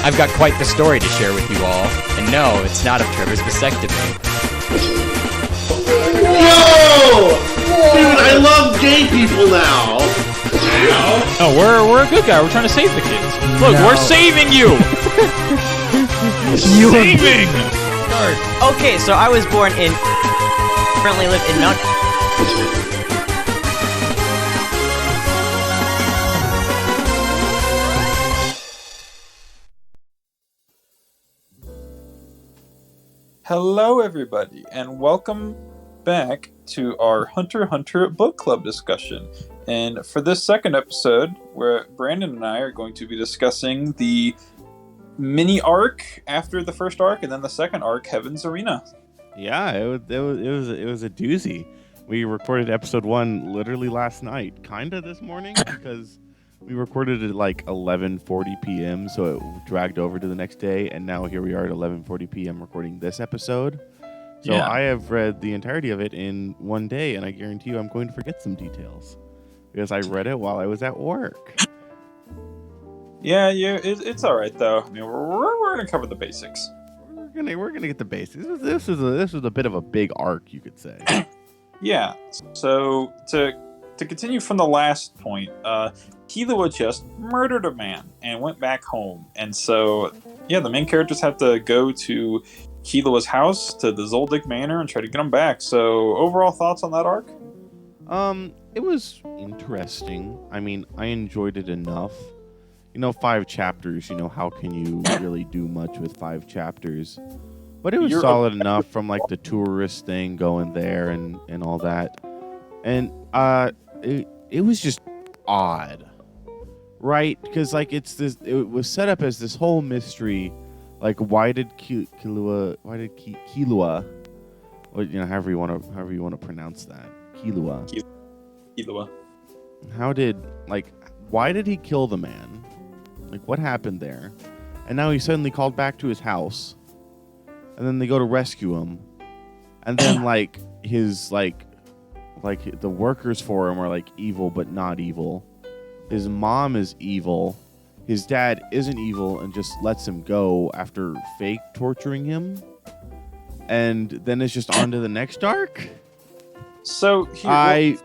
I've got quite the story to share with you all, and no, it's not of Trevor's vasectomy. Whoa! Dude, I love gay people now! No, we're a good guy. We're trying to save the kids. Look, we're saving you! Saving! Okay, so I was born in... currently live in Mount... Hello, everybody, and welcome back to our Hunter x Hunter book club discussion. And for this second episode, where Brandon and I are going to be discussing the mini arc after the first arc, and then the second arc, Heaven's Arena. Yeah, it was a doozy. We recorded episode 1 literally last night, kinda this morning, because we recorded it at like 11:40 p.m., so it dragged over to the next day, and now here we are at 11:40 p.m. recording this episode. So yeah. I have read the entirety of it in one day, and I guarantee you I'm going to forget some details because I read it while I was at work. Yeah, it's all right though. I mean, we're gonna cover the basics. We're gonna get the basics. This was a bit of a big arc, you could say. Yeah. So to continue from the last point, Killua just murdered a man and went back home. And so, yeah, the main characters have to go to Killua's house, to the Zoldyck Manor, and try to get him back. So, overall thoughts on that arc? It was interesting. I mean, I enjoyed it enough. 5 chapters, how can you really do much with 5 chapters? But it was solid enough from, like, the tourist thing going there and all that. And, it was just odd, right? Because like it was set up as this whole mystery, like why did Killua, or, however you want to pronounce that, Killua. Why did he kill the man? Like what happened there? And now he's suddenly called back to his house, and then they go to rescue him, and then the workers for him are like evil but not evil. His mom is evil. His dad isn't evil and just lets him go after fake torturing him. And then it's just on to the next arc. So I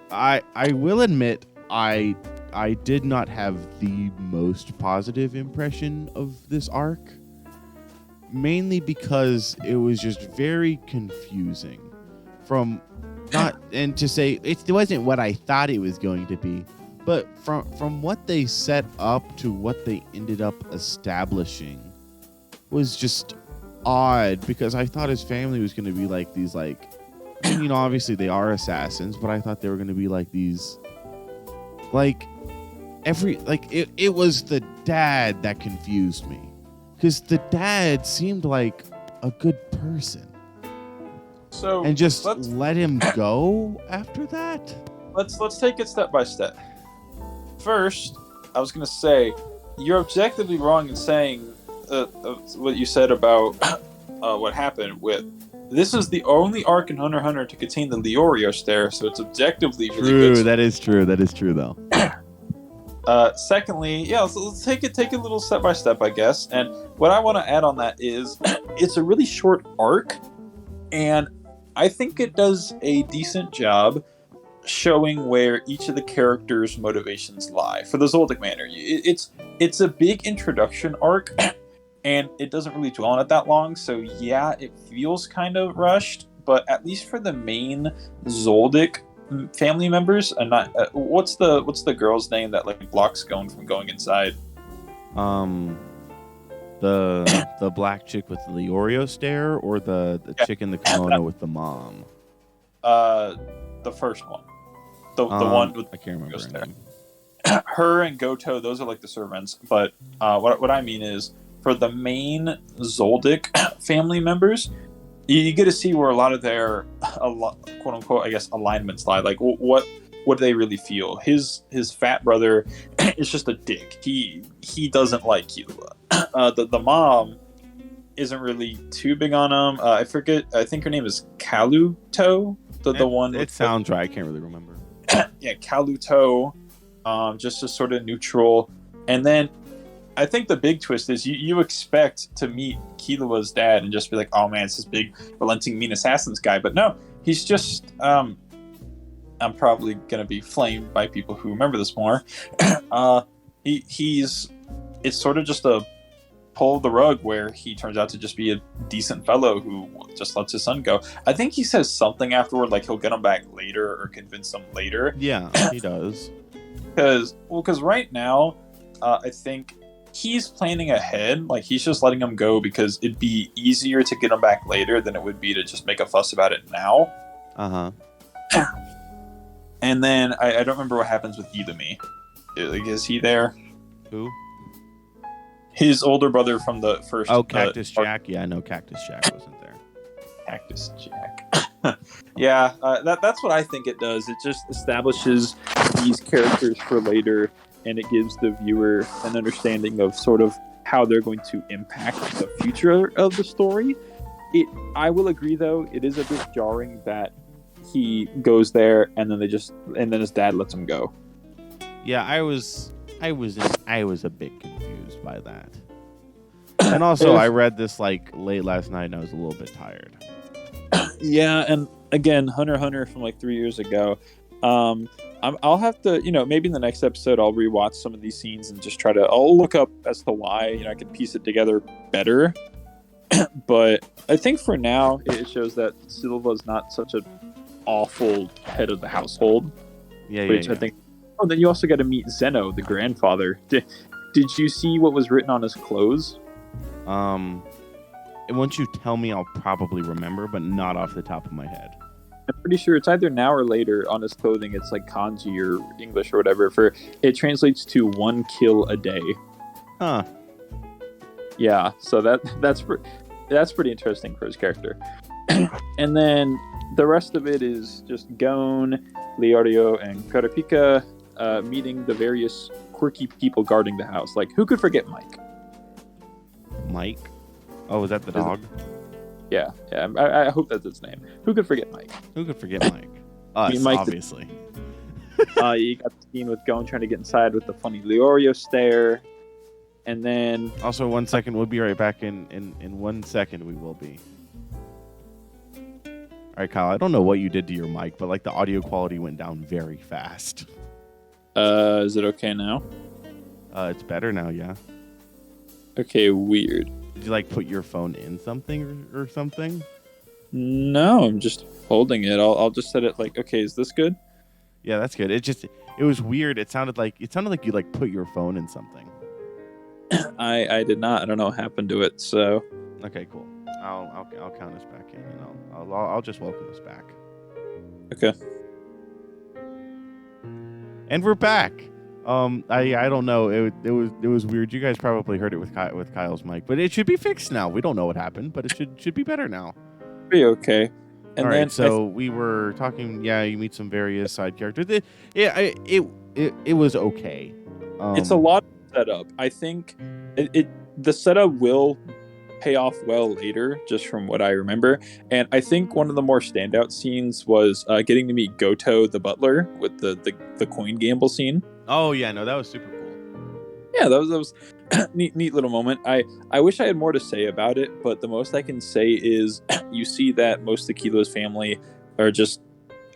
will admit I did not have the most positive impression of this arc. Mainly because it was just very confusing. And to say it wasn't what I thought it was going to be, but from what they set up to what they ended up establishing was just odd, because I thought his family was going to be like these, like, obviously they are assassins, but I thought they were going to be like these, it was the dad that confused me, because the dad seemed like a good person. So and just let him go after that? Let's take it step by step. First, I was going to say, you're objectively wrong in saying what you said about what happened with... This is the only arc in Hunter x Hunter to contain the Leorio stare, so it's objectively really good. True, that is true though. Secondly, yeah, so let's take it a little step by step, I guess. And what I want to add on that is, it's a really short arc, and I think it does a decent job showing where each of the characters' motivations lie. For the Zoldyck Manor, it's a big introduction arc, and it doesn't really dwell on it that long, so yeah, it feels kind of rushed, but at least for the main Zoldyck family members, and not what's the girl's name that like blocks Gon from going inside? The black chick with the Leorio stare, or the chick in the kimono with the mom? The first one. The one with I can't remember her name. Her and Goto, those are like the servants. But what I mean is, for the main Zoldyck family members, you get to see where a lot of their quote unquote, I guess, alignments lie. Like what do they really feel? His fat brother is just a dick. He doesn't like Killua. The mom isn't really too big on him. I forget. I think her name is Kaluto. The one. It sounds right. I can't really remember. Yeah, Kaluto just as sort of neutral. And then I think the big twist is you expect to meet Killua's dad and just be like, oh man, it's this big relenting mean assassins guy. But no, he's just I'm probably gonna be flamed by people who remember this more. It's sort of just a pull the rug where he turns out to just be a decent fellow who just lets his son go. I think he says something afterward, like he'll get him back later or convince him later. Yeah, he does. Because right now, I think he's planning ahead. Like he's just letting him go because it'd be easier to get him back later than it would be to just make a fuss about it now. And then I don't remember what happens with Idami. Like, is he there? Who? His older brother from the first. Oh, Cactus Jack. Yeah, no, Cactus Jack wasn't there. Cactus Jack. Yeah, that's what I think it does. It just establishes these characters for later, and it gives the viewer an understanding of sort of how they're going to impact the future of the story. I will agree, though, it is a bit jarring that he goes there and then his dad lets him go. Yeah, I was a bit confused by that. And also, I read this like late last night, and I was a little bit tired. Yeah, and again, Hunter x Hunter from like 3 years ago. I'll have to, maybe in the next episode, I'll rewatch some of these scenes and just I'll look up as to why, I can piece it together better. But I think for now, it shows that Silva's not such an awful head of the household. Yeah, which yeah. I think. Oh, then you also got to meet Zeno, the grandfather. Did you see what was written on his clothes? Once you tell me, I'll probably remember, but not off the top of my head. I'm pretty sure it's either now or later on his clothing. It's like kanji or English or whatever. It translates to 1 kill a day. Huh. Yeah, so that's pretty interesting for his character. And then the rest of it is just Gon, Leorio, and Karapika meeting the various quirky people guarding the house. Like, who could forget Mike? Mike? Oh, is that the dog? Yeah. I hope that's its name. Who could forget Mike? Who could forget Mike? Us, Mike obviously. You got the scene with Gon trying to get inside with the funny Leorio stare. And then... Also, 1 second. We'll be right back in 1 second. We will be. All right, Kyle, I don't know what you did to your mic, but like the audio quality went down very fast. Is it okay now? It's better now, yeah. Okay, weird. Did you like put your phone in something or something? No, I'm just holding it. I'll just set it like, okay, is this good? Yeah, that's good. It was weird. It sounded like you like put your phone in something. I did not. I don't know what happened to it. So okay, cool. I'll count us back in, and I'll just welcome us back. Okay. And we're back. I don't know. It was weird. You guys probably heard it with Kyle's mic, but it should be fixed now. We don't know what happened, but it should be better now. Be okay. And all then right. So we were talking. Yeah, you meet some various side characters. It was okay. It's a lot of setup. I think the setup will pay off well later, just from what I remember. And I think one of the more standout scenes was getting to meet Goto, the butler, with the coin gamble scene. Oh yeah, no, that was super cool. Yeah, that was neat little moment. I wish I had more to say about it, but the most I can say is you see that most of Kilo's family are just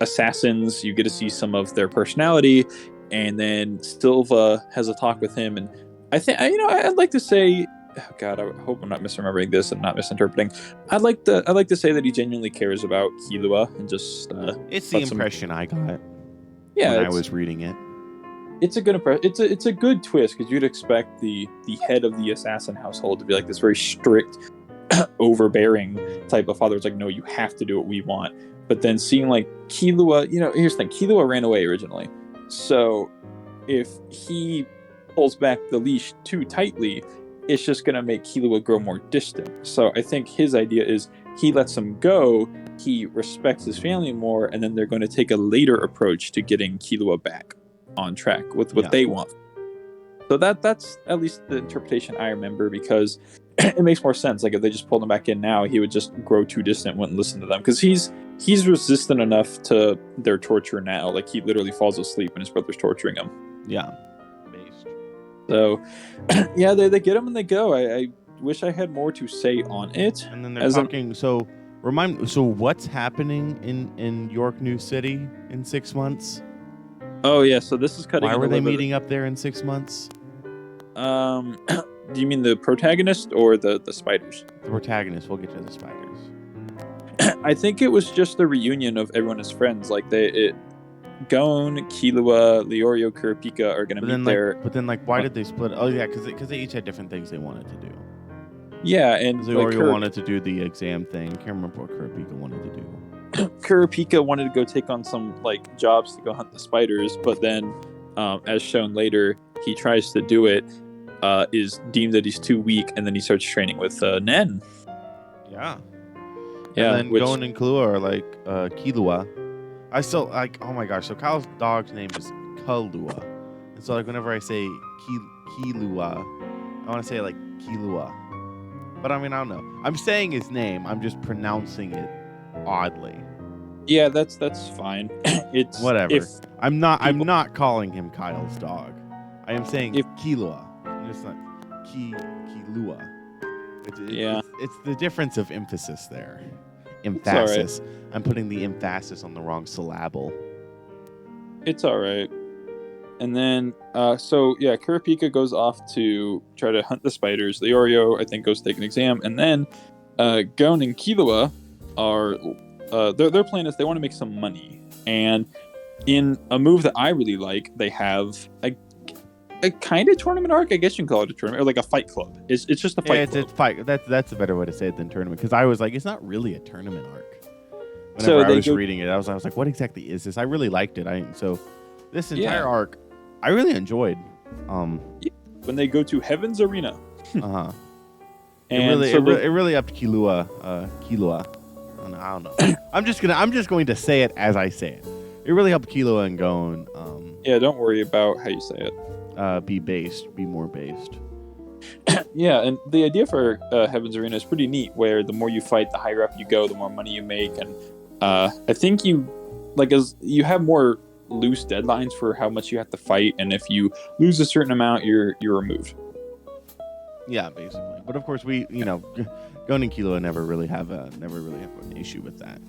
assassins. You get to see some of their personality, and then Silva has a talk with him, and I think I'd like to say, oh God, I hope I'm not misremembering this and not misinterpreting. I'd like to say that he genuinely cares about Killua and just. It's the impression I got. Yeah, when I was reading it. It's a good impression. It's a good twist because you'd expect the head of the assassin household to be like this very strict, overbearing type of father. It's like, no, you have to do what we want. But then seeing like Killua, here's the thing: Killua ran away originally, so if he pulls back the leash too tightly, it's just going to make Killua grow more distant. So I think his idea is he lets him go, he respects his family more, and then they're going to take a later approach to getting Killua back on track with what they want. So that's at least the interpretation I remember, because it makes more sense. Like if they just pulled him back in now, he would just grow too distant, wouldn't listen to them, because he's resistant enough to their torture now. Like he literally falls asleep when his brother's torturing him. Yeah. Based. So, yeah, they get them and they go. I wish I had more to say on it. And then they're talking. So what's happening in York New City in 6 months? Oh yeah, so this is cutting. Why were they meeting up there in 6 months? Do you mean the protagonist or the spiders? The protagonist. We'll get to the spiders. I think it was just the reunion of everyone as friends. Like Gon, Killua, Leorio, Kurapika are going to meet there. But then, why did they split? Oh yeah, because they each had different things they wanted to do. Yeah, and Leorio wanted to do the exam thing. Can't remember what Kurapika wanted to do. Kurapika wanted to go take on some jobs to go hunt the spiders, but then, as shown later, he tries to do it, is deemed that he's too weak, and then he starts training with Nen. Yeah. Yeah. And then Gon and Killua are Killua. I still oh my gosh. So Kyle's dog's name is Kalua. And so whenever I say Killua, I want to say it like Killua. But I mean, I don't know. I'm saying his name. I'm just pronouncing it oddly. Yeah, that's fine. It's whatever. I'm not calling him Kyle's dog. I am saying Killua. It's not Killua. It's the difference of emphasis there. Emphasis. Right. I'm putting the emphasis on the wrong syllable. It's all right. And then, Kurapika goes off to try to hunt the spiders. Leorio, I think, goes to take an exam. And then Gon and Killua are, their plan is they want to make some money. And in a move that I really like, they have a kind of tournament arc. I guess you can call it a tournament, or like a fight club. It's just a fight club. It's fight. That's a better way to say it than tournament. Because I was like, it's not really a tournament arc. Whenever I was reading it, I was like, what exactly is this? I really liked it. This entire arc, I really enjoyed. When they go to Heaven's Arena. And it really upped Killua. I don't know. I'm just going to say it as I say it. It really helped Killua and Gon. Don't worry about how you say it. Be more based. Yeah, and the idea for Heaven's Arena is pretty neat, where the more you fight, the higher up you go, the more money you make, and I think you have more loose deadlines for how much you have to fight, and if you lose a certain amount, you're removed. Yeah, basically. But of course, Gon and Killua never really have an issue with that.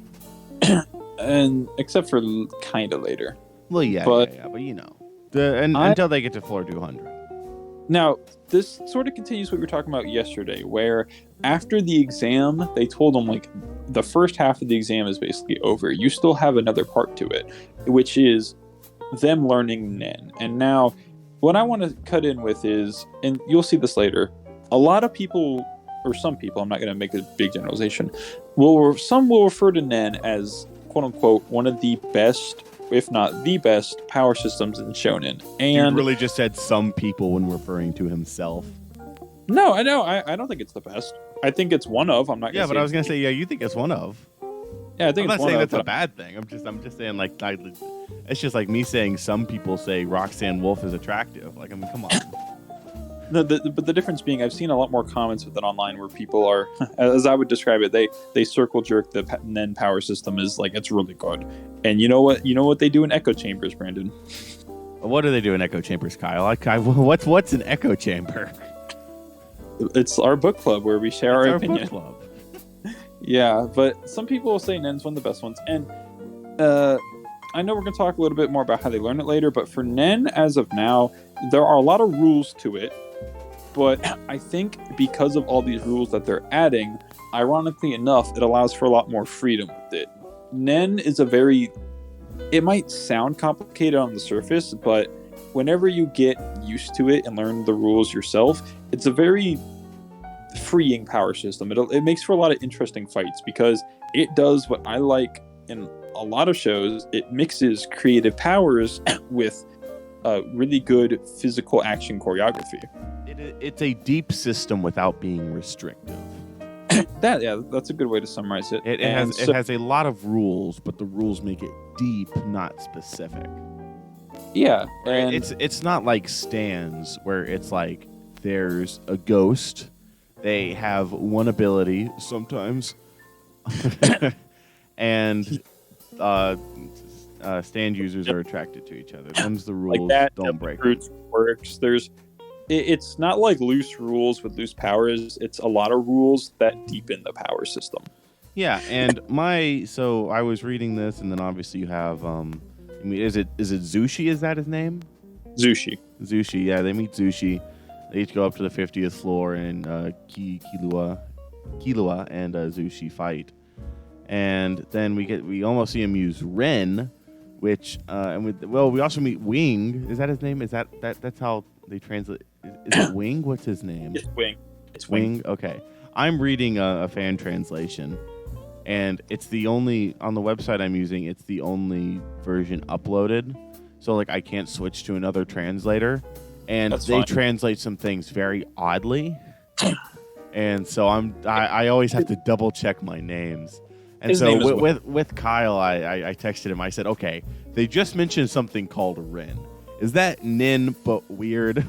And except for kind of later. Well, but until they get to floor 200. Now, this sort of continues what we were talking about yesterday, where after the exam, they told them, the first half of the exam is basically over. You still have another part to it, which is them learning Nen. And now, what I want to cut in with is, and you'll see this later, a lot of people, or some people, I'm not going to make a big generalization, some will refer to Nen as, quote-unquote, one of the best, if not the best, power systems in Shonen. And he really just said some people when referring to himself. No, I know. I don't think it's the best. I think it's one of. I'm not. Yeah, but I was gonna say, you think it's one of. Yeah, I think I'm it's not saying one that's a bad thing. I'm just saying it's just like me saying some people say Roxanne Wolf is attractive. Come on. No, but the difference being, I've seen a lot more comments with it online where people are, as I would describe it, they circle jerk the Nen power system is it's really good. And you know what they do in echo chambers, Brandon? What do they do in echo chambers, Kyle? What's an echo chamber? It's our book club where we share our opinion. Book club. Yeah, but some people will say Nen's one of the best ones, and I know we're going to talk a little bit more about how they learn it later, but for Nen, as of now, there are a lot of rules to it. But I think because of all these rules that they're adding, ironically enough, it allows for a lot more freedom with it. Nen is it might sound complicated on the surface, but whenever you get used to it and learn the rules yourself, it's a very freeing power system. It makes for a lot of interesting fights because it does what I like in a lot of shows. It mixes creative powers with really good physical action choreography. It's a deep system without being restrictive. That's a good way to summarize it. It has a lot of rules, but the rules make it deep, not specific. Yeah, and it's not like stands where it's like there's a ghost. They have one ability sometimes, and stand users are attracted to each other. Them's the Like rules. that. Don't break them. Roots works. It's not like loose rules with loose powers. It's a lot of rules that deepen the power system. Yeah, and so I was reading this, and then obviously you have I mean, is it Zushi? Is that his name? Zushi. Zushi. Yeah, they meet Zushi. They each go up to the 50th floor, and Killua and Zushi fight. And then we almost see him use Ren, which we also meet Wing. Is that his name? Is that's how they translate? Is it Wing? What's his name? It's Wing. It's Wing. Okay, I'm reading a fan translation, and it's the only on the website I'm using. It's the only version uploaded, so like I can't switch to another translator, and That's they fine. translate some things very oddly, and so I always have to double check my names. And His so name is with Kyle, I texted him. I said, okay, they just mentioned something called Ren. Is that Nin but weird?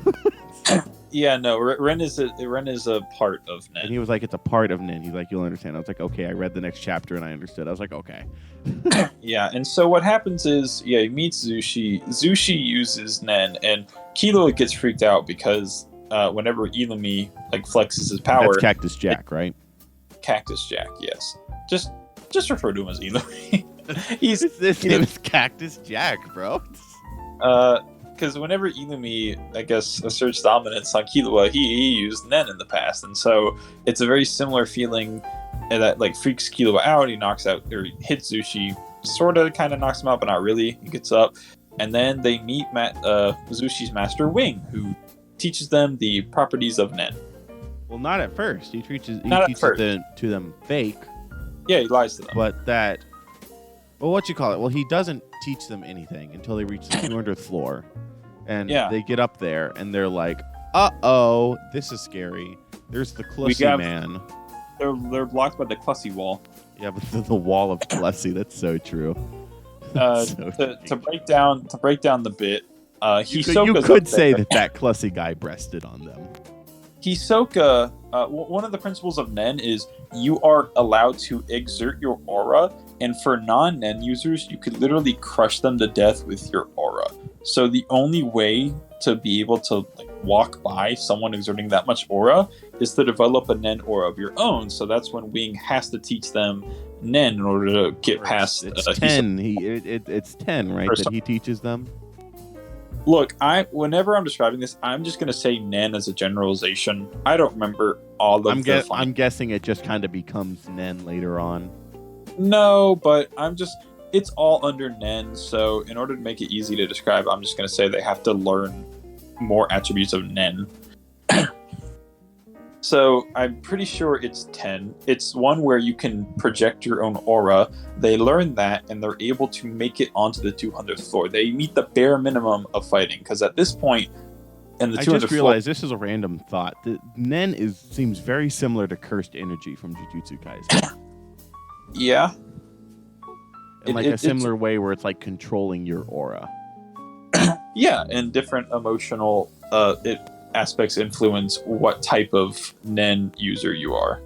Yeah, no. Ren is a part of Nen. And he was like, it's a part of Nin. He's like, you'll understand. I was like, okay. I read the next chapter and I understood. I was like, okay. Yeah, and so what happens is, he meets Zushi. Zushi uses Nen, and Killua gets freaked out because whenever Ilumi flexes his power, That's Cactus Jack, right? Cactus Jack, yes. Just refer to him as Ilumi. His name is Cactus Jack, bro. Because whenever Ilumi, I guess, asserts dominance on Killua, he used Nen in the past, and so it's a very similar feeling that freaks Killua out. He knocks out or he hits Zushi, sort of, kind of knocks him out, but not really. He gets up, and then they meet Zushi's master Wing, who teaches them the properties of Nen. Well, not at first. He teaches to them fake. Yeah, he lies to them. But what you call it? Well, he doesn't teach them anything until they reach the 200th floor. And they get up there, and they're like, uh-oh, this is scary. There's the Clussy man. They're blocked by the Clussy wall. Yeah, but the wall of Clussy. That's so true. To break down the bit, you could say that Clussy guy breasted on them. Hisoka, one of the principles of Nen is you are allowed to exert your aura, and for non-Nen users, you could literally crush them to death with your aura. So the only way to be able to walk by someone exerting that much aura is to develop a Nen aura of your own. So that's when Wing has to teach them Nen in order to get past. It's 10. It's 10, right? That he teaches them. Look, whenever I'm describing this, I'm just going to say Nen as a generalization. I don't remember all of the I'm guessing it just kind of becomes Nen later on. No, but it's all under Nen, so in order to make it easy to describe, I'm just going to say they have to learn more attributes of Nen. So I'm pretty sure it's 10. It's one where you can project your own aura. They learn that, and they're able to make it onto the 200th floor. They meet the bare minimum of fighting, because at this point, in the 200th floor... I just realized, this is a random thought, that Nen seems very similar to Cursed Energy from Jujutsu Kaisen. Yeah. In a similar way where it's controlling your aura. Yeah, and different emotional aspects influence what type of Nen user you are.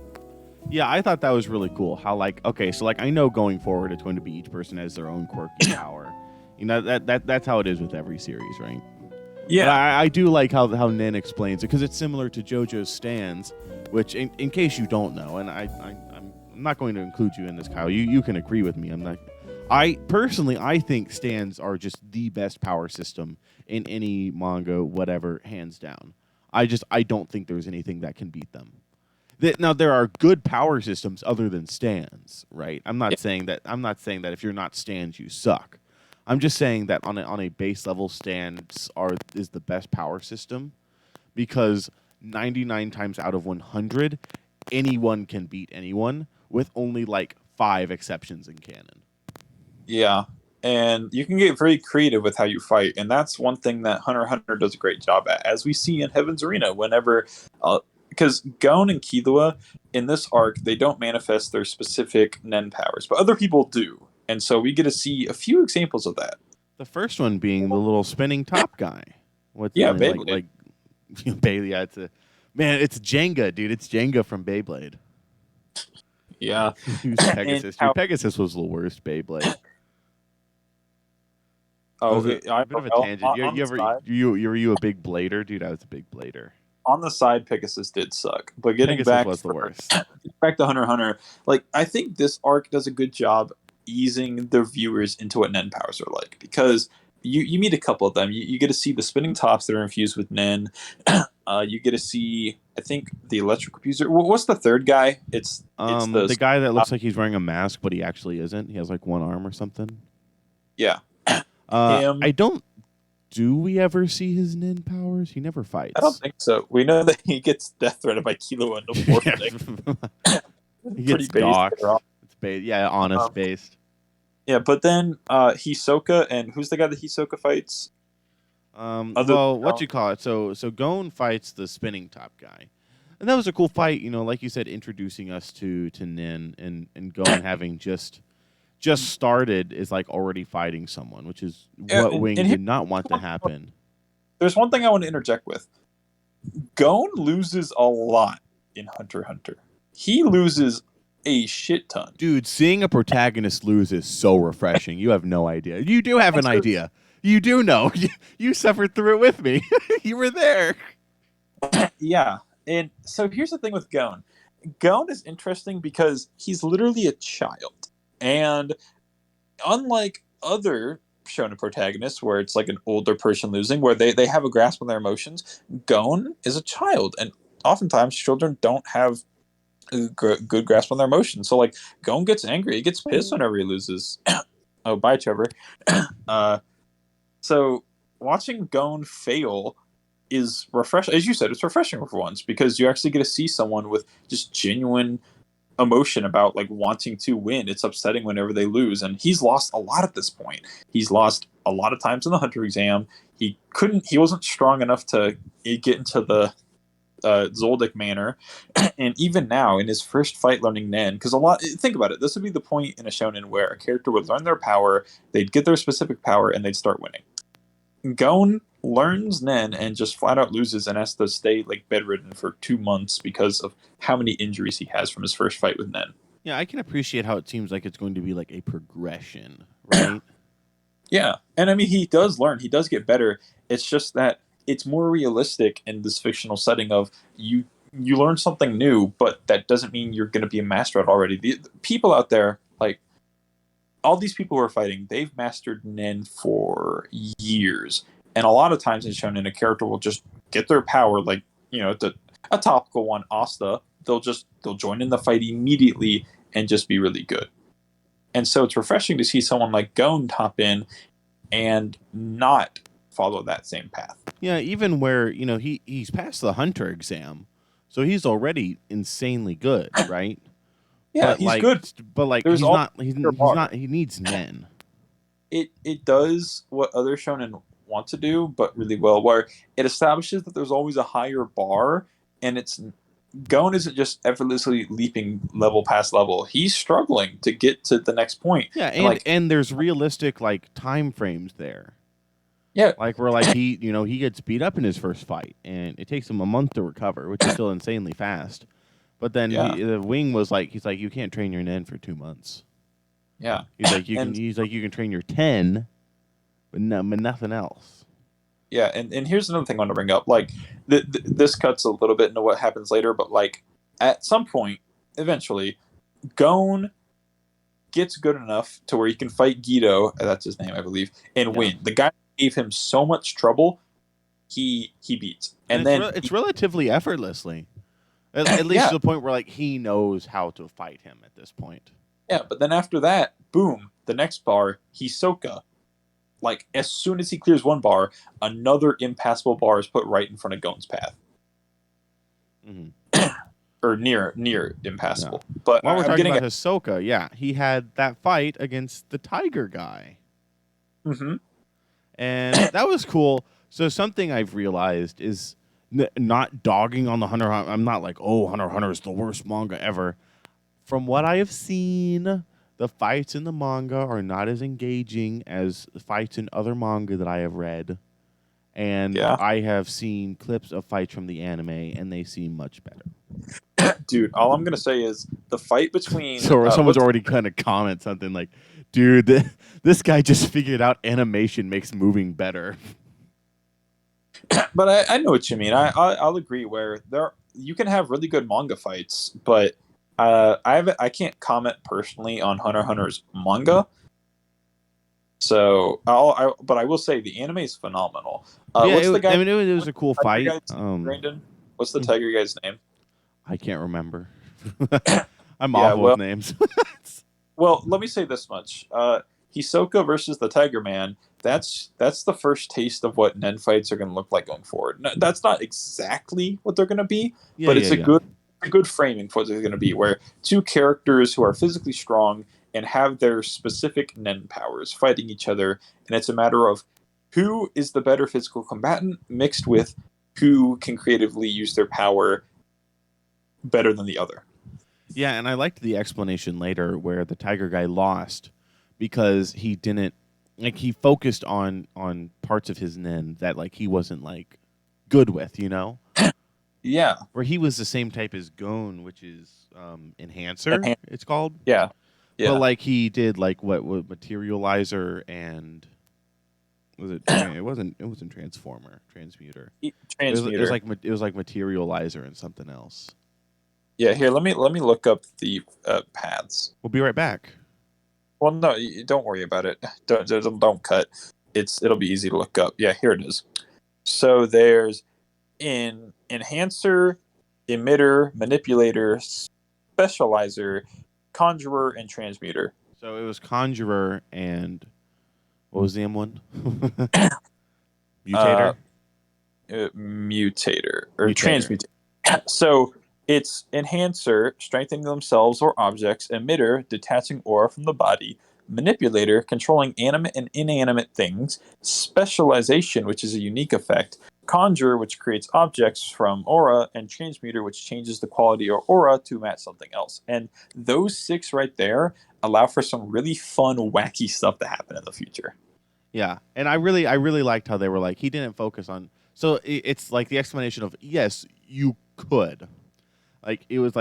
Yeah, I thought that was really cool. How I know going forward it's going to be each person has their own quirky power. You know, that's how it is with every series, right? Yeah. But I do like how Nen explains it, because it's similar to JoJo's stands, which in case you don't know, and I'm not going to include you in this, Kyle. You can agree with me. I think stands are just the best power system in any manga, whatever, hands down. I don't think there's anything that can beat them. Now there are good power systems other than stands, right? I'm not saying that if you're not stands you suck. I'm just saying that on a base level, stands is the best power system, because 99 times out of 100 anyone can beat anyone, with only 5 exceptions in canon. Yeah. And you can get very creative with how you fight, and that's one thing that Hunter x Hunter does a great job at, as we see in Heaven's Arena. Whenever, because Gon and Killua in this arc, they don't manifest their specific Nen powers, but other people do, and so we get to see a few examples of that. The first one being the little spinning top guy. Beyblade. Beyblade. Yeah, it's Jenga, dude. It's Jenga from Beyblade. Yeah. Who's Pegasus? Pegasus was the worst Beyblade. Oh, was a bit of a tangent. You the ever side, were you a big blader, dude? I was a big blader. on the side, Pegasus did suck. But getting Pegasus back was the worst. back to Hunter x Hunter, like I think this arc does a good job easing the viewers into what Nen powers are like, because you meet a couple of them. You get to see the spinning tops that are infused with Nen. You get to see, I think, the electric abuser. What's the third guy? It's The guy that looks like he's wearing a mask, but he actually isn't. He has like one arm or something. yeah. Him. I don't. Do we ever see his nin powers? He never fights. I don't think so. We know that he gets death threatened by Kilo and the Yeah. He gets docked. It's honest based. Yeah, but then Hisoka, and who's the guy that Hisoka fights? What you call it? So Gon fights the spinning top guy, and that was a cool fight. You know, like you said, introducing us to Nin, and Gon having just started is like already fighting someone, which is what Wing did not want to happen. There's one thing I want to interject with. Gon loses a lot in Hunter x Hunter. He loses a shit ton. Dude, seeing a protagonist lose is so refreshing. You have no idea. You do have an idea. You do know. You suffered through it with me. You were there. Yeah. And so here's the thing with Gon. Gon is interesting because he's literally a child. And unlike other shonen protagonists where it's like an older person losing, where they have a grasp on their emotions, Gon is a child. And oftentimes children don't have a good grasp on their emotions. So like Gon gets angry. He gets pissed whenever he loses. Oh, bye, Trevor. So watching Gon fail is refreshing. As you said, it's refreshing for once, because you actually get to see someone with just genuine emotion about like wanting to win. It's upsetting whenever they lose, and he's lost a lot at this point. He's lost a lot of times in the Hunter exam. He wasn't strong enough to get into the Zoldyck manor, and even now in his first fight learning Nen, because think about it, this would be the point in a shonen where a character would learn their power, they'd get their specific power, and they'd start winning. Gon learns Nen and just flat out loses and has to stay like bedridden for 2 months because of how many injuries he has from his first fight with Nen. Yeah, I can appreciate how it seems like it's going to be like a progression, right? Yeah, and I mean, he does learn, he does get better. It's just that it's more realistic in this fictional setting of you learn something new, but that doesn't mean you're going to be a master at it already. The people out there, like all these people who are fighting, they've mastered Nen for years. And a lot of times in shonen, a character will just get their power, like, you know, a topical one, Asta. They'll join in the fight immediately and just be really good. And so it's refreshing to see someone like Gon hop in and not follow that same path. Yeah, even where, you know, he's passed the Hunter exam, so he's already insanely good, right? Yeah, but he's good. But like There's he needs Nen. It does what other shonen want to do, but really well, where it establishes that there's always a higher bar, and Gon isn't just effortlessly leaping level past level. He's struggling to get to the next point. Yeah, and there's realistic like time frames there. Yeah, like where like he gets beat up in his first fight, and it takes him a month to recover, which is still insanely fast. But then the Wing was like, he's like, you can't train your Nen for 2 months. Yeah, he's like you can train your 10, but nothing else. Yeah, and here's another thing I want to bring up. Like, this cuts a little bit into what happens later, but like at some point, eventually, Gon gets good enough to where he can fight Guido, that's his name, I believe, and win. The guy gave him so much trouble, he beats, and then it's relatively effortlessly, at least to the point where like he knows how to fight him at this point. Yeah, but then after that, boom, the next bar, Hisoka. Like, as soon as he clears one bar, another impassable bar is put right in front of Gon's path. Mm-hmm. Or near impassable. Yeah. But while we're talking about Hisoka, he had that fight against the tiger guy. Mm-hmm. And that was cool. So something I've realized is not dogging on the Hunter. I'm not like, oh, Hunter x Hunter is the worst manga ever. From what I have seen, the fights in the manga are not as engaging as the fights in other manga that I have read. And I have seen clips of fights from the anime, and they seem much better. Dude, all I'm going to say is the fight between... So someone's already going to comment something like, Dude, this guy just figured out animation makes moving better. But I know what you mean. I'll agree where you can have really good manga fights, but I can't comment personally on Hunter x Hunter's manga. So but I will say the anime is phenomenal. What's the guy? I mean, it was a cool fight. Brandon, what's the tiger guy's name? I can't remember. I'm awful with names. Well, let me say this much: Hisoka versus the Tiger Man. That's the first taste of what Nen fights are going to look like going forward. No, that's not exactly what they're going to be, but it's a good framing for what they're going to be, where two characters who are physically strong and have their specific Nen powers fighting each other, and it's a matter of who is the better physical combatant mixed with who can creatively use their power better than the other. Yeah, and I liked the explanation later where the tiger guy lost because he didn't he focused on parts of his nen that he wasn't good with, Yeah. Where he was the same type as Gon, which is enhancer, it's called. Yeah. Yeah. But he did what materializer and was it it wasn't transmuter. Transmuter. It was like materializer and something else. Yeah, here let me look up the paths. We'll be right back. Well, no, don't worry about it. Don't cut. It'll be easy to look up. Yeah, here it is. So there's enhancer, emitter, manipulator, specializer, conjurer, and transmuter. So it was conjurer and what was the M one? Mutator. Mutator or transmutator. So it's enhancer, strengthening themselves or objects, emitter, detaching aura from the body, manipulator, controlling animate and inanimate things, specialization, which is a unique effect, conjurer, which creates objects from aura, and transmuter, which changes the quality of aura to match something else. And those 6 right there allow for some really fun, wacky stuff to happen in the future. Yeah, and I really liked how they were he didn't focus on. So it's the explanation of yes, you could. It was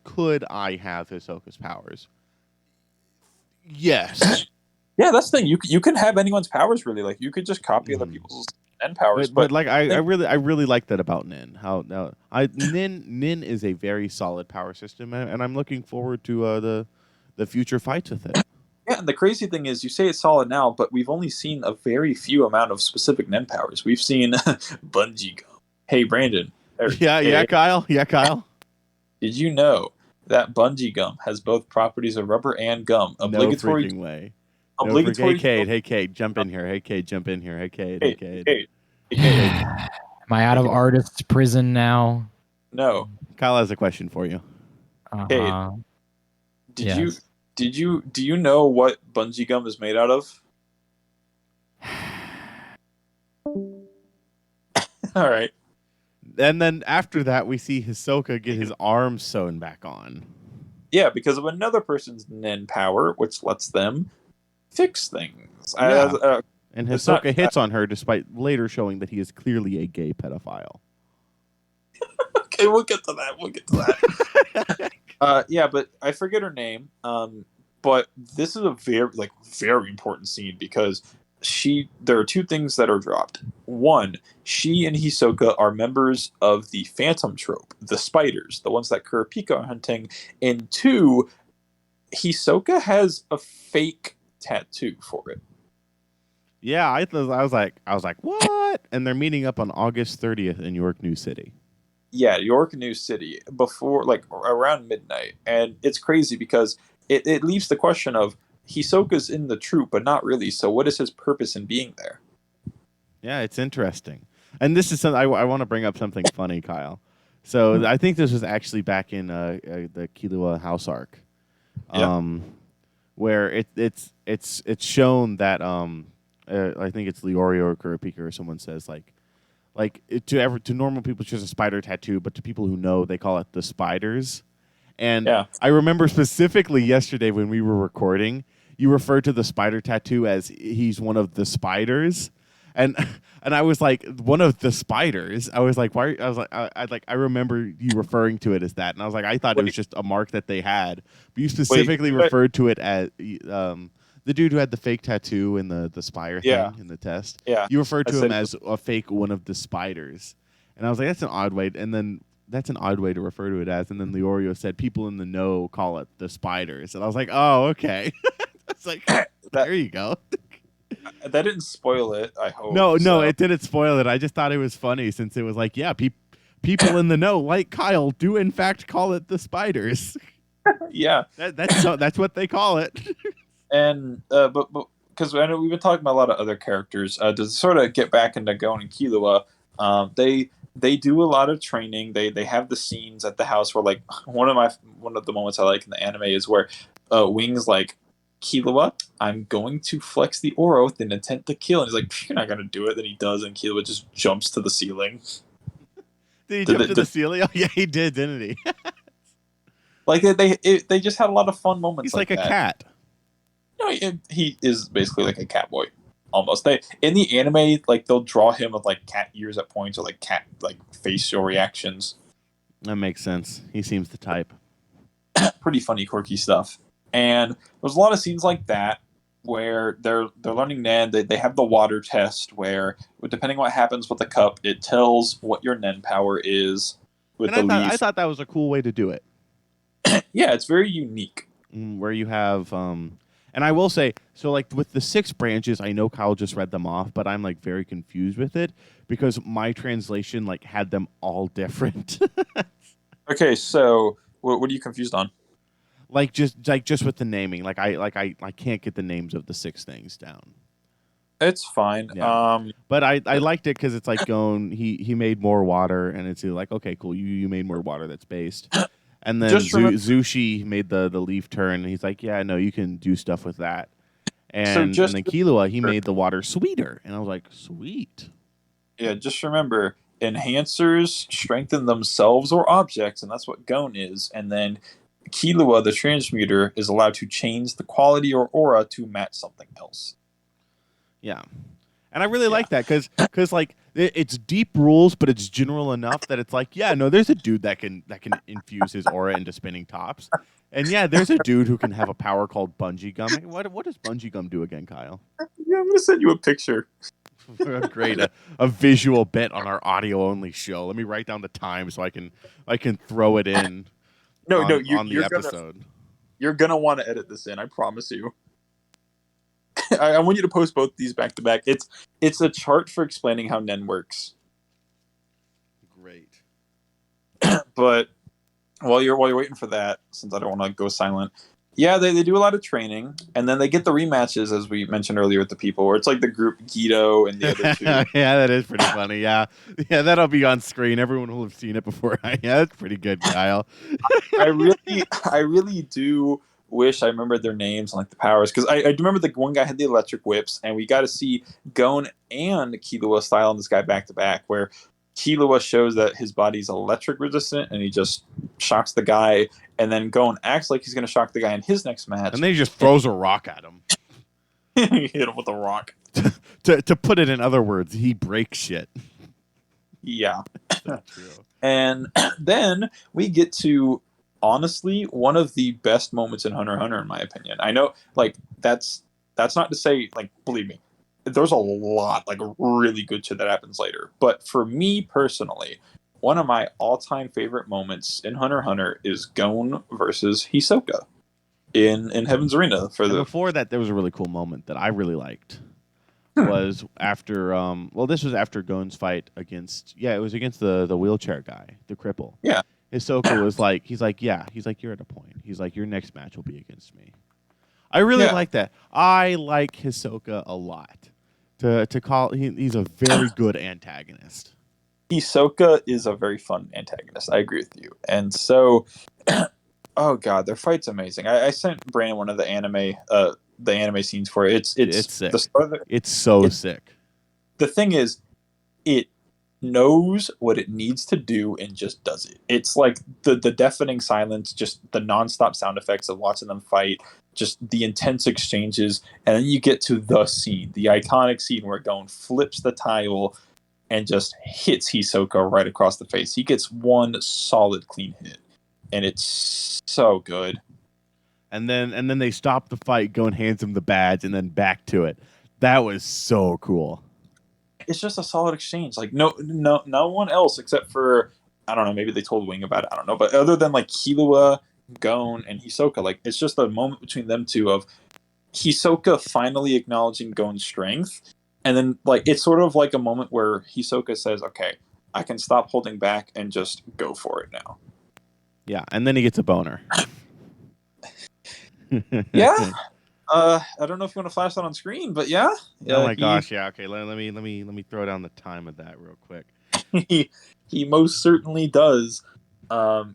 could I have Hisoka's powers? Yes. Yeah, that's the thing. You can have anyone's powers really. You could just copy other people's Nen powers. But I really like that about Nen. Nen is a very solid power system, and I'm looking forward to the future fights with it. Yeah, and the crazy thing is, you say it's solid now, but we've only seen a very few amount of specific Nen powers. We've seen Bungee Gum. Hey, Brandon. Yeah, Kyle. Did you know that Bungee Gum has both properties of rubber and gum? Obligatory. No freaking way. Obligatory. Hey, Cade, jump in here. Hey, Cade, jump in here. Hey, Cade. Hey, Cade. Am I out of artist's prison now? No. Kyle has a question for you. Cade, do you know what Bungee Gum is made out of? All right. And then after that, we see Hisoka get his arm sewn back on. Yeah, because of another person's Nen power, which lets them fix things. Yeah. And Hisoka hits on her, despite later showing that he is clearly a gay pedophile. Okay, we'll get to that. Yeah, but I forget her name. But this is a very important scene because there are 2 things that are dropped. 1, she and Hisoka are members of the Phantom trope, the spiders, the ones that Kurapika are hunting. And 2, Hisoka has a fake tattoo for it. Yeah, I was like, what? And they're meeting up on August 30th in York New City. Yeah, York New City, before around midnight. And it's crazy because it leaves the question of Hisoka's in the troop, but not really. So what is his purpose in being there? Yeah, it's interesting. And this is something I want to bring up something funny, Kyle. So I think this was actually back in the Killua house arc, where it's shown that I think it's Leorio or Kurapika or someone says to normal people it's just a spider tattoo, but to people who know they call it the spiders. And I remember specifically yesterday when we were recording, you referred to the spider tattoo as he's one of the spiders. And I was like, one of the spiders. I was like, why? I was like, I remember you referring to it as that, and I was like, I thought it was just a mark that they had. But you specifically referred to it as the The dude who had the fake tattoo and the spire Yeah. thing in the test. Yeah. You referred I to said him as a fake one of the spiders. And I was like, that's an odd way. And then that's an odd way to refer to it as. And then Leorio said, people in the know call it the spiders. And I was like, oh, okay. It's like, there you go. that didn't spoil it, I hope. No, so. it didn't spoil it. I just thought it was funny since it was like, yeah, people in the know, like Kyle, do in fact call it the spiders. Yeah. That's what they call it. And but because I know we've been talking about a lot of other characters, to sort of get back into Gon and Killua, they do a lot of training. They have the scenes at the house where, like, one of the moments I like in the anime is where Wing's like, Killua, I'm going to flex the aura with an intent to kill, and he's like, you're not gonna do it. Then he does, and Killua just jumps to the ceiling. Did he jump to the ceiling? Oh yeah, he did, didn't he? Like they just had a lot of fun moments. He's like a that. cat. No, he is basically like a cat boy, almost. They in the anime, like, they'll draw him with like cat ears at points or like cat like facial reactions. That makes sense. He seems the type. Pretty funny, quirky stuff. And there's a lot of scenes like that where they're learning Nen. They have the water test where, depending on what happens with the cup, it tells what your Nen power is. With And the I thought that was a cool way to do it. Yeah, it's very unique. Where you have and I will say, so like with the 6 branches, I know Kyle just read them off, but I'm like very confused with it because my translation like had them all different. Okay, so what are you confused on? just with the naming, I can't get the names of the 6 things down. It's fine. Yeah. But I liked it because it's like Gon, he made more water, and it's like, okay, cool, you made more water that's based. And then Zushi made the leaf turn, and he's like, yeah, no, you can do stuff with that. And then Killua, he made the water sweeter, and I was like, sweet. Yeah, just remember, enhancers strengthen themselves or objects, and that's what Gon is. And then Killua, the transmuter, is allowed to change the quality or aura to match something else. Yeah. And I really like that because like it's deep rules, but it's general enough that it's like, yeah, no, there's a dude that can infuse his aura into spinning tops, and yeah, there's a dude who can have a power called bungee gum. What does bungee gum do again, Kyle? Yeah, I'm gonna send you a picture. Great, a visual bit on our audio only show. Let me write down the time so I can throw it in. On the episode. You're gonna want to edit this in. I promise you. I want you to post both these back to back. It's a chart for explaining how Nen works. Great. But while you're waiting for that, since I don't want to go silent, yeah, they do a lot of training, and then they get the rematches, as we mentioned earlier, with the people, where it's like the group Guido and the other two. Yeah, that is pretty funny. Yeah, that'll be on screen. Everyone will have seen it before. Yeah, that's pretty good, Kyle. I really do wish I remembered their names and like the powers, because I remember the one guy had the electric whips, and we got to see Gon and Killua style on this guy back to back, where Killua shows that his body's electric resistant, and he just shocks the guy, and then Gon acts like he's going to shock the guy in his next match, and then he just throws a rock at him. He hit him with a rock. to put it in other words, he breaks shit. Yeah. That's true. And then we get to, honestly, one of the best moments in Hunter x Hunter, in my opinion. I know, like, that's not to say, like, believe me, there's a lot, like, really good shit that happens later. But for me personally, one of my all-time favorite moments in Hunter x Hunter is Gon versus Hisoka in Heaven's Arena. Before that, there was a really cool moment that I really liked. Was after this was after Gon's fight against the wheelchair guy, the cripple. Yeah. Hisoka was like, he's like, you're at a point. He's like, your next match will be against me. I really like that. I like Hisoka a lot. He's a very good antagonist. Hisoka is a very fun antagonist. I agree with you. And so, oh god, their fight's amazing. I sent Brandon one of the anime scenes for it. It's sick. It's so sick. The thing is, it knows what it needs to do and just does it. It's like the deafening silence, just the nonstop sound effects of watching them fight, just the intense exchanges, and then you get to the scene, the iconic scene where Gon flips the tile and just hits Hisoka right across the face. He gets one solid clean hit, and it's so good. And then they stop the fight, go and hands him the badge, and then back to it. That was so cool. It's just a solid exchange. Like no one else except for, I don't know, maybe they told Wing about it. I don't know, but other than like Killua, Gon, and Hisoka, like it's just a moment between them two of Hisoka finally acknowledging Gon's strength, and then like it's sort of like a moment where Hisoka says, "Okay, I can stop holding back and just go for it now." Yeah, and then he gets a boner. Yeah. I don't know if you want to flash that on screen, but yeah. Oh my gosh, yeah. Okay, let me throw down the time of that real quick. He most certainly does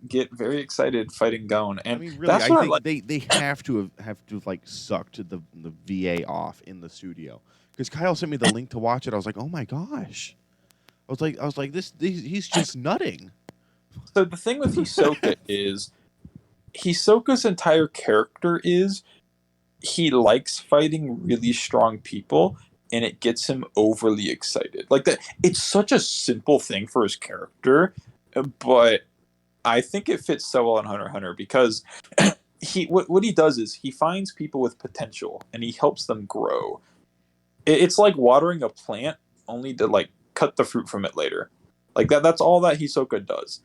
get very excited fighting Gon, and I mean, really, that's I what think I like. they have to have like sucked the VA off in the studio, because Kyle sent me the link to watch it. I was like, oh my gosh, I was like he's just nutting. So the thing with Hisoka is Hisoka's entire character is he likes fighting really strong people, and it gets him overly excited. Like that, it's such a simple thing for his character, but I think it fits so well in Hunter x Hunter because what he does is he finds people with potential and he helps them grow. It's like watering a plant only to like cut the fruit from it later. Like that's all that Hisoka does.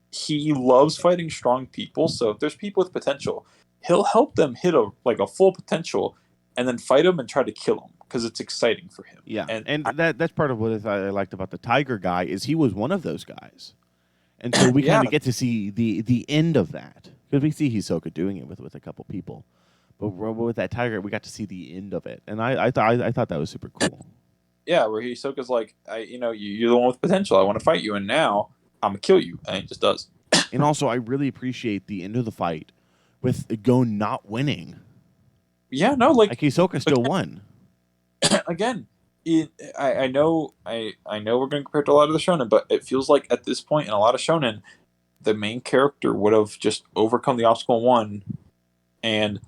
He loves fighting strong people, so if there's people with potential, he'll help them hit a full potential and then fight them and try to kill them because it's exciting for him. Yeah, and that's part of what I liked about the Tiger guy is he was one of those guys, and so we kind of get to see the end of that, because we see Hisoka doing it with a couple people, but with that Tiger we got to see the end of it, and I thought that was super cool. Yeah, where Hisoka's like, you're the one with potential. I want to fight you, and now I'm gonna kill you, and he just does. And also, I really appreciate the end of the fight with Gon not winning. Yeah, no, like Hisoka still won. Again, I know we're going to compare it to a lot of the shonen, but it feels like at this point in a lot of shonen, the main character would have just overcome the obstacle and won, and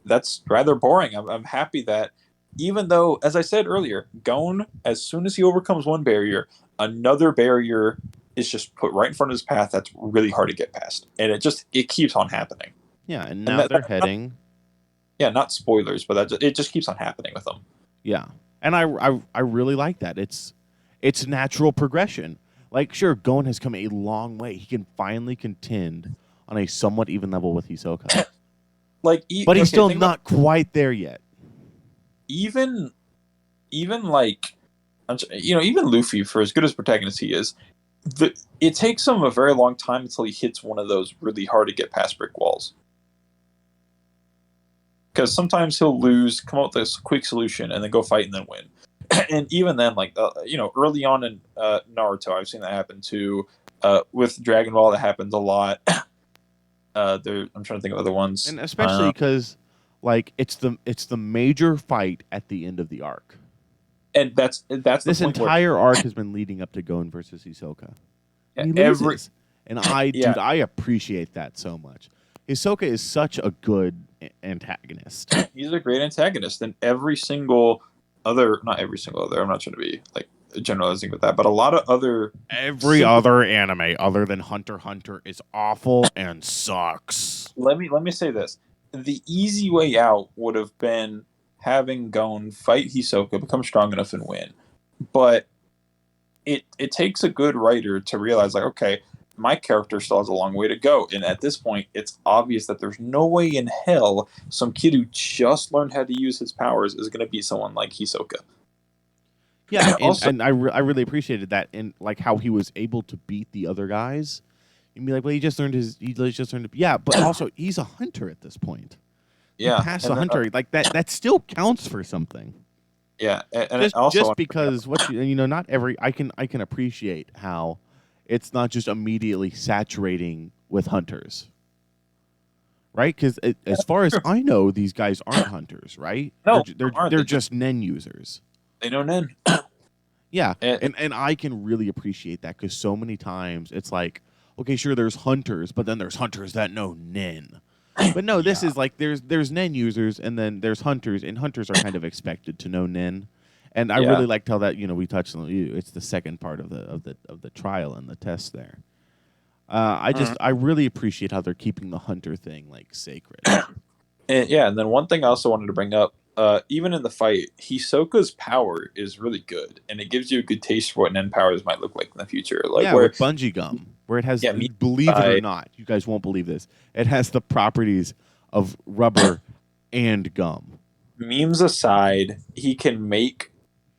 that's rather boring. I'm happy that even though, as I said earlier, Gon, as soon as he overcomes one barrier, another barrier is just put right in front of his path that's really hard to get past, and it keeps on happening. Yeah, and now they're heading. Not spoilers, but it just keeps on happening with them. Yeah, and I really like that. It's natural progression. Like, sure, Gon has come a long way. He can finally contend on a somewhat even level with Hisoka. But he's still not quite there yet. Even like, even Luffy, for as good as protagonist he is, it takes him a very long time until he hits one of those really hard to get past brick walls. Because sometimes he'll lose, come up with this quick solution, and then go fight and then win. And even then, like early on in Naruto, I've seen that happen too. With Dragon Ball, that happens a lot. I'm trying to think of other ones, and especially because like it's the major fight at the end of the arc. And that's this entire arc has been leading up to Gon versus Hisoka. And he loses. And dude, I appreciate that so much. Hisoka is such a good antagonist. He's a great antagonist, and not every single other. I'm not trying to be like generalizing with that, but a lot of other. Every other anime other than Hunter x Hunter is awful and sucks. Let me say this: the easy way out would have been having Gon fight Hisoka, become strong enough, and win. But it takes a good writer to realize, like, okay, my character still has a long way to go. And at this point, it's obvious that there's no way in hell some kid who just learned how to use his powers is going to be someone like Hisoka. Yeah, and I really appreciated that, and like how he was able to beat the other guys. You'd be like, well, he just learned. Yeah, but also he's a hunter at this point. Yeah, he passed the hunter, like that still counts for something. Yeah, and just because not every I can appreciate how it's not just immediately saturating with hunters, right? Because as far as I know, these guys aren't hunters, right? No, they're just Nen users. They know Nen. Yeah, and I can really appreciate that, because so many times it's like, okay, sure, there's hunters, but then there's hunters that know Nen. But no, this is like there's Nen users, and then there's hunters, and hunters are kind of expected to know Nen. And I really liked how that we touched on it's the second part of the trial and the test there. I really appreciate how they're keeping the hunter thing like sacred. And then one thing I also wanted to bring up, even in the fight, Hisoka's power is really good, and it gives you a good taste for what Nen powers might look like in the future. Like yeah, where with bungee gum, where it has, Yeah, believe it or not, you guys won't believe this, it has the properties of rubber and gum. memes aside, he can make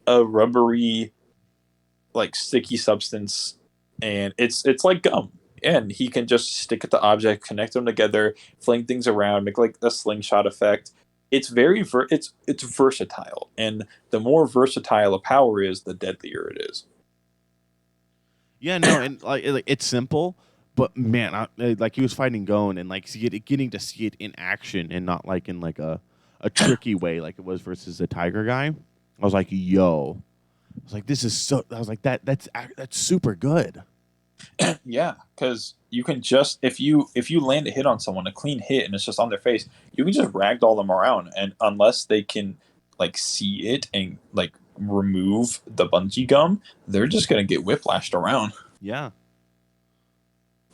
a rubbery, like sticky substance, and it's like gum. And he can just stick it to objects, connect them together, fling things around, make like a slingshot effect. It's very it's versatile, and the more versatile a power is, the deadlier it is. Yeah, no, and like it's simple, but man, like he was fighting Gon, and like getting to see it in action, and not like in like a tricky way, like it was versus the Tiger guy. I was like, yo, I was like, this is so. I was like, that's super good. Yeah, because you can just if you land a hit on someone, a clean hit, and it's just on their face, you can just ragdoll them around, and unless they can like see it and like remove the bungee gum, they're just gonna get whiplashed around. Yeah.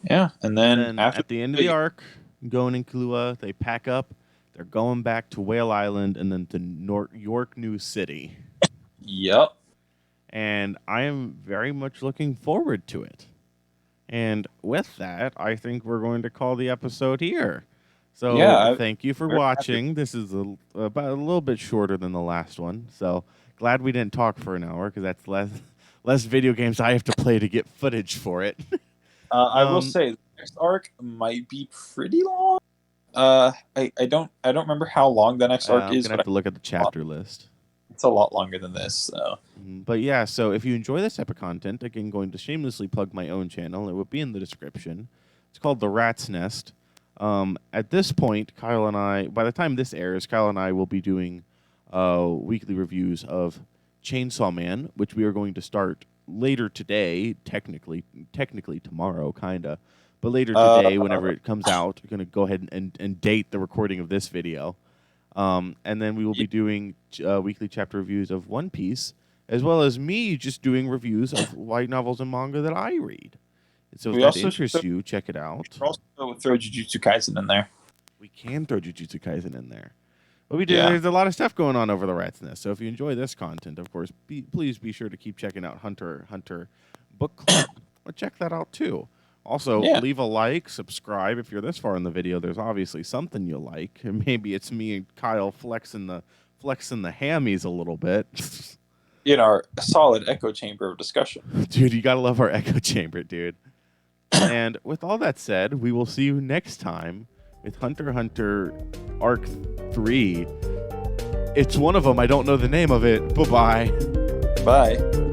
Yeah, and then after at the end of the arc, Gon and Killua, they pack up. They're going back to Whale Island and then to York New City. Yep. And I am very much looking forward to it. And with that, I think we're going to call the episode here. So thank you for watching. This is about a little bit shorter than the last one. So glad we didn't talk for an hour, because that's less video games I have to play to get footage for it. I will say the next arc might be pretty long. I don't remember how long the next arc is. I'm gonna have to look at the chapter list. It's a lot longer than this, so. But yeah, so if you enjoy this type of content, again, going to shamelessly plug my own channel. It would be in the description. It's called The Rat's Nest. At this point, Kyle and I, by the time this airs, Kyle and I will be doing weekly reviews of Chainsaw Man, which we are going to start later today, technically tomorrow, kinda. But later today, whenever it comes out, we're going to go ahead and date the recording of this video. And then we will be doing weekly chapter reviews of One Piece, as well as me just doing reviews of light novels and manga that I read. And so if that interests you, check it out. We also throw Jujutsu Kaisen in there. We can throw Jujutsu Kaisen in there. But we do. Yeah. There's a lot of stuff going on over the Rat's Nest. So if you enjoy this content, of course, please be sure to keep checking out Hunter Book Club. Well, check that out too. Also, leave a like, subscribe. If you're this far in the video, there's obviously something you like. And maybe it's me and Kyle flexing the hammies a little bit. In our solid echo chamber of discussion. Dude, you gotta love our echo chamber, dude. And with all that said, we will see you next time with Hunter x Hunter Arc 3. It's one of them. I don't know the name of it. Bye-bye. Bye.